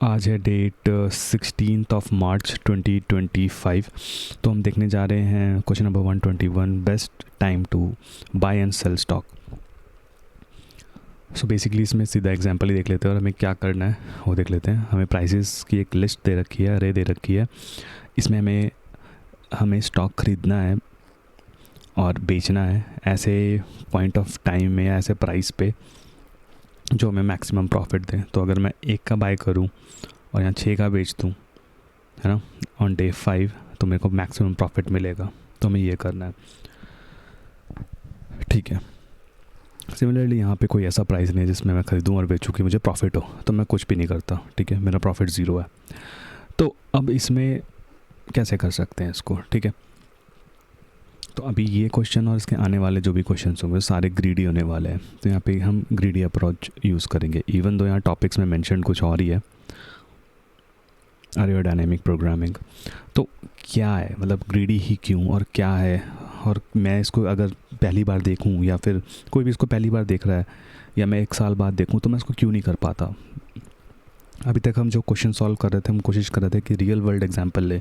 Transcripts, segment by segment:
आज है डेट 16 मार्च 2025। तो हम देखने जा रहे हैं question number 121, best time to buy and sell stock. So basically इसमें सीधा एग्जांपल ही देख लेते हैं और हमें क्या करना है वो देख लेते हैं। हमें प्राइसेस की एक लिस्ट दे रखी है, अरे दे रखी है। इसमें हमें स्टॉक ख़रीदना है और बेचना है ऐसे पॉइंट ऑफ टाइम में, ऐसे प्राइस पे जो हमें मैक्सिमम प्रॉफिट दे। तो अगर मैं 1 का बाय करूं और यहाँ 6 का बेच दूं, है ना, ऑन डे 5, तो मेरे को मैक्सिमम प्रॉफिट मिलेगा। तो हमें ये करना है, ठीक है। सिमिलरली यहाँ पे कोई ऐसा प्राइस नहीं है जिसमें मैं ख़रीदूँ और बेचूँ कि मुझे प्रॉफिट हो, तो मैं कुछ भी नहीं करता, ठीक है, मेरा प्रॉफिट ज़ीरो है। तो अब इसमें कैसे कर सकते हैं इसको, ठीक है। तो अभी ये क्वेश्चन और इसके आने वाले जो भी क्वेश्चन होंगे सारे ग्रीडी होने वाले हैं। तो यहाँ पे हम ग्रीडी अप्रोच यूज़ करेंगे, इवन दो यहाँ टॉपिक्स में मेंशन कुछ और ही है, एरोडायनेमिक प्रोग्रामिंग। तो क्या है, मतलब ग्रीडी ही क्यों और क्या है, और मैं इसको अगर पहली बार देखूं या फिर कोई भी इसको पहली बार देख रहा है या मैं 1 साल बाद देखूं, तो मैं इसको क्यों नहीं कर पाता। अभी तक हम जो क्वेश्चन सॉल्व कर रहे थे, हम कोशिश कर रहे थे कि रियल वर्ल्ड एग्जांपल ले।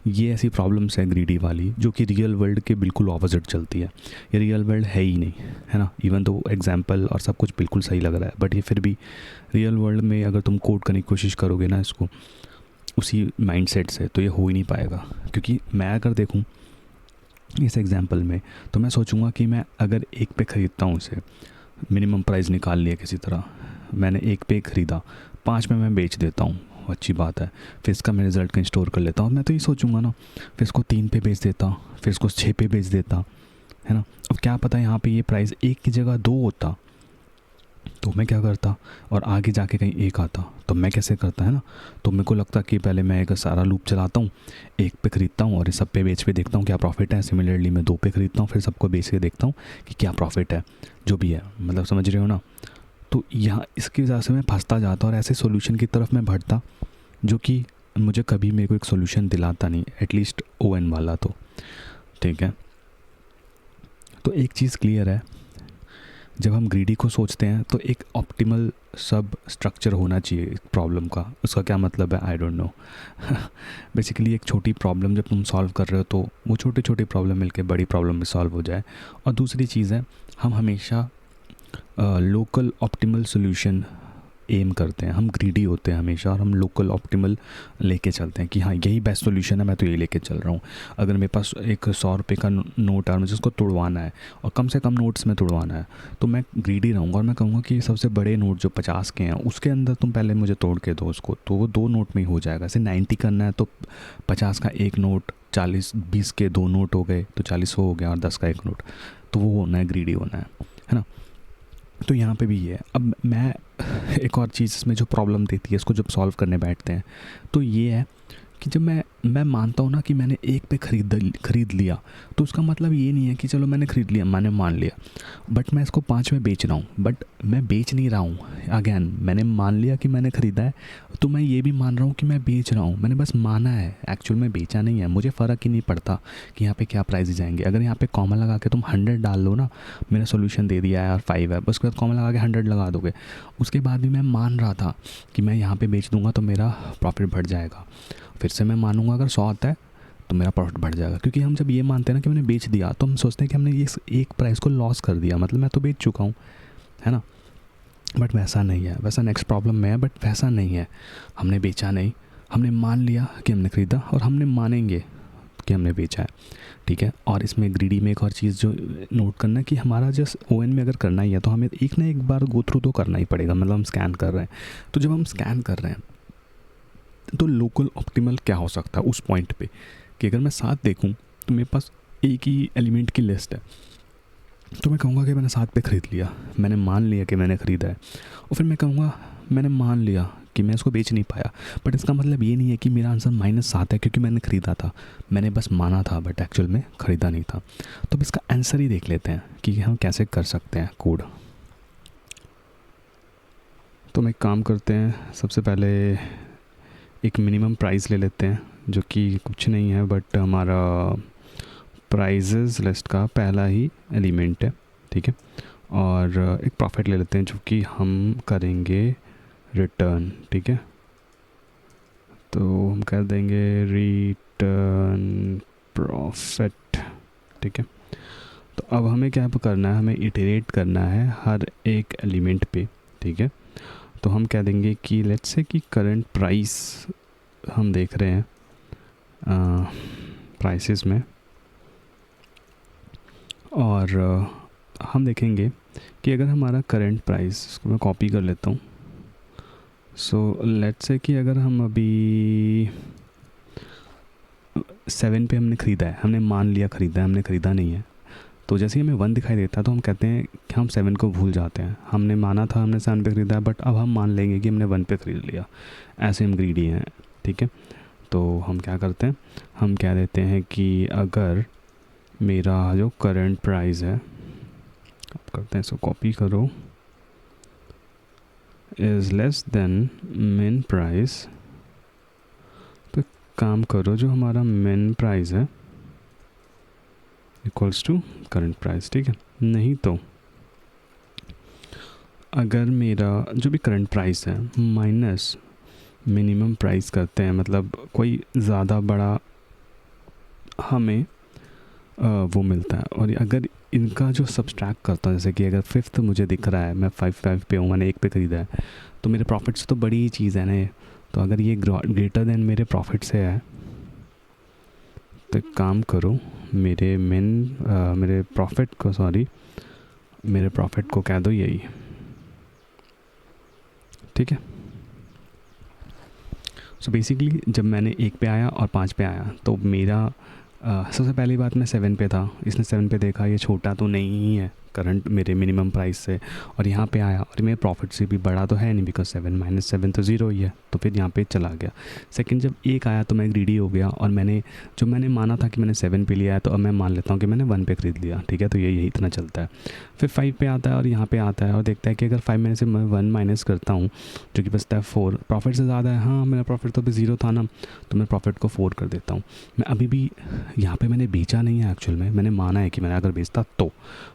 ये ऐसी प्रॉब्लम्स है ग्रीडी वाली जो कि रियल वर्ल्ड के बिल्कुल ऑपोजिट चलती है। ये रियल वर्ल्ड है ही नहीं, है ना। इवन तो एग्जांपल और सब कुछ बिल्कुल सही लग रहा है, बट ये फिर भी रियल वर्ल्ड में अगर तुम कोड करने की कोशिश करोगे ना इसको उसी माइंडसेट से, तो ये हो ही नहीं पाएगा। क्योंकि मैं अगर देखूँ इस एग्जांपल में, तो मैं सोचूंगा कि मैं अगर 1 पे ख़रीदता हूँ इसे, मिनिमम प्राइस निकाल लिया किसी तरह, मैंने 1 पे ख़रीदा, 5 में मैं बेच देता हूँ, अच्छी बात है। फिर इसका मैं रिज़ल्ट कहीं स्टोर कर लेता हूँ, मैं तो ये सोचूंगा ना, फिर इसको 3 पे बेच देता, फिर इसको 6 पे बेच देता, है ना। अब क्या पता यहाँ पे ये प्राइस 1 की जगह 2 होता, तो मैं क्या करता, और आगे जाके कहीं 1 आता, तो मैं कैसे करता, है ना। तो मेरे को लगता कि पहले मैं एक सारा लूप चलाता हूँ, 1 पे ख़रीदता हूँ और इस सब पे बेच पे देखता हूँ क्या प्रॉफिट है। सिमिलरली मैं 2 पे ख़रीदता हूँ, फिर सबको बेच के देखता हूँ कि क्या प्रॉफिट है, जो भी है, मतलब समझ रहे हो ना। तो यहाँ इसकी वजह से मैं फंसता जाता और ऐसे सॉल्यूशन की तरफ मैं बढ़ता जो कि मुझे कभी मेरे को एक सॉल्यूशन दिलाता नहीं, एटलीस्ट ओएन वाला। तो ठीक है, तो एक चीज़ क्लियर है, जब हम ग्रीडी को सोचते हैं तो एक ऑप्टिमल सब स्ट्रक्चर होना चाहिए प्रॉब्लम का। उसका क्या मतलब है, आई डोंट नो। बेसिकली एक छोटी प्रॉब्लम जब तुम सॉल्व कर रहे हो तो वो छोटे छोटे प्रॉब्लम मिलके बड़ी प्रॉब्लम में सॉल्व हो जाए। और दूसरी चीज़ है, हम हमेशा लोकल ऑप्टिमल सॉल्यूशन एम करते हैं, हम ग्रीडी होते हैं हमेशा, और हम लोकल ऑप्टिमल लेके चलते हैं कि हाँ यही बेस्ट सॉल्यूशन है, मैं तो यही लेके चल रहा हूँ। अगर मेरे पास एक 100 रुपये का नोट है और मुझे उसको तोड़वाना है और कम से कम नोट्स में तोड़वाना है, तो मैं ग्रीडी रहूँगा और मैं कहूँगा कि सबसे बड़े नोट जो 50 के हैं उसके अंदर तुम पहले मुझे तोड़ के दो उसको, तो वो 2 नोट में ही हो जाएगा। ऐसे 90 करना है तो 50 का 1 नोट, 20 के 2 नोट हो गए तो 40 हो गया, और 10 का 1 नोट, तो वो होना है, ग्रीडी होना है ना। तो यहाँ पे भी ये है। अब मैं एक और चीज़ इसमें जो प्रॉब्लम देती है इसको जब सॉल्व करने बैठते हैं, तो ये है कि जब मैं मानता हूँ ना कि मैंने 1 पे ख़रीद लिया, तो उसका मतलब ये नहीं है कि चलो मैंने ख़रीद लिया, मैंने मान लिया, बट मैं इसको 5 में बेच रहा हूँ। बट मैं बेच नहीं रहा हूँ, अगेन मैंने मान लिया कि मैंने ख़रीदा है, तो मैं ये भी मान रहा हूँ कि मैं बेच रहा हूँ। मैंने बस माना है, एक्चुअल में बेचा नहीं है। मुझे फ़र्क ही नहीं पड़ता कि यहाँ पे क्या प्राइस जाएंगे। अगर यहाँ पे कॉमा लगा के तुम 100 डाल लो ना, मेरा सोल्यूशन दे दिया है और 5 है, बस उसके बाद कॉमा लगा के 100 लगा दोगे। उसके बाद भी मैं मान रहा था कि मैं यहाँ पे बेच दूंगा तो मेरा प्रॉफिट बढ़ जाएगा, फिर से मैं मानूंगा अगर 100 आता है तो मेरा प्रॉफिट बढ़ जाएगा। क्योंकि हम जब ये मानते हैं ना कि मैंने बेच दिया, तो हम सोचते हैं कि हमने ये एक प्राइस को लॉस कर दिया, मतलब मैं तो बेच चुका हूँ, है ना। बट वैसा नहीं है, वैसा नेक्स्ट प्रॉब्लम में है, बट वैसा नहीं है। हमने बेचा नहीं, हमने मान लिया कि हमने ख़रीदा और हमने मानेंगे कि हमने बेचा है, ठीक है। और इसमें ग्रीडी में एक और चीज़ जो नोट करना है कि हमारा जस्ट ओएन में अगर करना ही है तो हमें एक ना एक बार गो थ्रू तो करना ही पड़ेगा। मतलब हम स्कैन कर रहे हैं, तो जब हम स्कैन कर रहे हैं तो लोकल ऑप्टिमल क्या हो सकता है उस पॉइंट पे, कि अगर मैं 7 देखूं तो मेरे पास एक ही एलिमेंट की लिस्ट है, तो मैं कहूँगा कि मैंने 7 पे ख़रीद लिया, मैंने मान लिया कि मैंने ख़रीदा है। और फिर मैं कहूँगा मैंने मान लिया कि मैं इसको बेच नहीं पाया, बट इसका मतलब ये नहीं है कि मेरा आंसर -7 है क्योंकि मैंने ख़रीदा था, मैंने बस माना था बट एक्चुअल में ख़रीदा नहीं था। तो अब इसका आंसर ही देख लेते हैं कि हम कैसे कर सकते हैं कोड। तो हम एक काम करते हैं, सबसे पहले एक मिनिमम प्राइस ले लेते हैं जो कि कुछ नहीं है बट हमारा प्राइजेज़ लिस्ट का पहला ही एलिमेंट है, ठीक है। और एक प्रॉफिट ले लेते हैं जो कि हम करेंगे रिटर्न, ठीक है। कर देंगे रिटर्न प्रॉफिट, ठीक है। तो अब हमें क्या करना है, हमें इटरेट करना है हर एक एलिमेंट पे, ठीक है। तो हम कह देंगे कि लेट्स से कि करंट प्राइस हम देख रहे हैं प्राइसेस में, और हम देखेंगे कि अगर हमारा करंट प्राइस, इसको मैं कॉपी कर लेता हूँ। सो लेट्स से कि अगर हम अभी 7 पे हमने ख़रीदा है, हमने मान लिया ख़रीदा है, हमने ख़रीदा नहीं है, तो जैसे ही हमें 1 दिखाई देता है तो हम कहते हैं कि हम 7 को भूल जाते हैं। हमने माना था हमने 7 पे ख़रीदा है, बट अब हम मान लेंगे कि हमने 1 पे ख़रीद लिया। ऐसे हम ग्रीडी हैं, ठीक है। तो हम क्या करते हैं, हम कह देते हैं कि अगर मेरा जो करंट प्राइस है, आप करते हैं इसको कॉपी करो, इज़ लेस देन मिन प्राइस, तो काम करो जो हमारा मिन प्राइस है इक्वल्स टू करंट प्राइस, ठीक है। नहीं तो अगर मेरा जो भी करंट प्राइस है माइनस मिनिमम प्राइस करते हैं, मतलब कोई ज़्यादा बड़ा हमें वो मिलता है, और अगर इनका जो सब्सट्रैक्ट करता हूँ, जैसे कि अगर 5th मुझे दिख रहा है, मैं 5 पे हूँ, मैंने 1 पे ख़रीदा है, तो मेरे प्रॉफिट से तो बड़ी ही चीज़ है ना। तो अगर ये ग्रेटर देन मेरे प्रॉफिट से है, तो एक काम करो, मेरे प्रॉफिट को कह दो यही, ठीक है। सो बेसिकली जब मैंने 1 पे आया और 5 पे आया, तो मेरा सबसे पहली बात, मैं 7 पे था, इसने 7 पे देखा ये छोटा तो नहीं ही है करंट मेरे मिनिमम प्राइस से, और यहाँ पे आया और मेरे प्रॉफिट से भी बड़ा तो है नहीं, बिकॉज 7 - 7 तो 0 ही है, तो फिर यहाँ पे चला गया। सेकंड, जब 1 आया तो मैं ग्रीडी हो गया, और मैंने माना था कि मैंने 7 पे लिया है, तो अब मैं मान लेता हूँ कि मैंने 1 पे ख़रीद लिया, ठीक है। तो यही इतना चलता है। फिर 5 पे आता है और यहाँ पे आता है और देखता है कि अगर 5 में से मैं 1 माइनस करता हूँ, जो कि बचता है 4, प्रॉफिट से ज़्यादा है, हाँ मेरा प्रॉफिट तो अभी 0 था ना, तो मैं प्रॉफिट को 4 कर देता हूँ। मैं अभी भी यहाँ पे मैंने बेचा नहीं है, एक्चुअल में मैंने माना है कि मैंने अगर बेचता तो।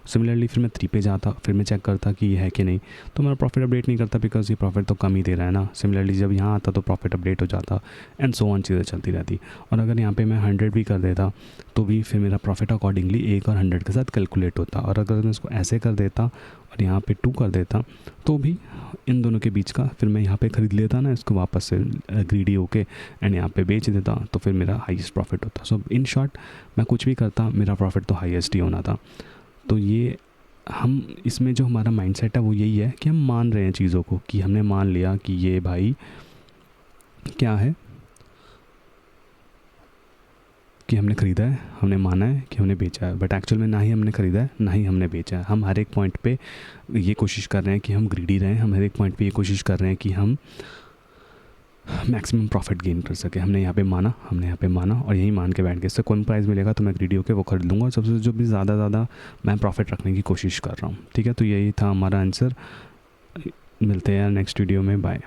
सिमिलरली फिर मैं 3 पे जाता, फिर मैं चेक करता कि ये है कि नहीं, तो मेरा प्रॉफिट अपडेट नहीं करता, बिकॉज ये प्रॉफिट तो कम ही दे रहा है ना। सिमिलरली जब यहाँ आता तो प्रॉफिट अपडेट हो जाता, एंड सो ऑन, चीज़ें चलती रहती। और अगर यहाँ पे मैं 100 भी कर देता, तो भी फिर मेरा प्रॉफिट अकॉर्डिंगली 1 और 100 के साथ कैलकुलेट होता। और अगर मैं इसको ऐसे कर देता और यहाँ पे 2 कर देता, तो भी इन दोनों के बीच का फिर मैं यहाँ पे ख़रीद लेता ना इसको वापस से ग्रीडी होके, एंड यहाँ पे बेच देता, तो फिर मेरा हाईएस्ट प्रॉफिट होता। सो इन शॉर्ट, मैं कुछ भी करता, मेरा प्रॉफिट तो हाईएस्ट ही होना था। तो ये हम इसमें जो हमारा माइंडसेट है वो यही है कि हम मान रहे हैं चीज़ों को, कि हमने मान लिया कि ये भाई क्या है, कि हमने ख़रीदा है, हमने माना है कि हमने बेचा है, बट एक्चुअल में ना ही हमने ख़रीदा है ना ही हमने बेचा है। हम हर एक पॉइंट पे ये कोशिश कर रहे हैं कि हम ग्रीडी रहें, हम हर एक पॉइंट पे ये कोशिश कर रहे हैं कि हम मैक्सिमम प्रॉफिट गेन कर सके। हमने यहाँ पे माना और यही मान के बैठ गए, इससे कौन प्राइस मिलेगा तो मैं ग्रीडी होकर वो खरीद लूँगा, और सबसे जो भी ज़्यादा मैं प्रॉफिट रखने की कोशिश कर रहा हूँ, ठीक है। तो यही था हमारा आंसर। मिलते हैं यार नेक्स्ट वीडियो में, बाय।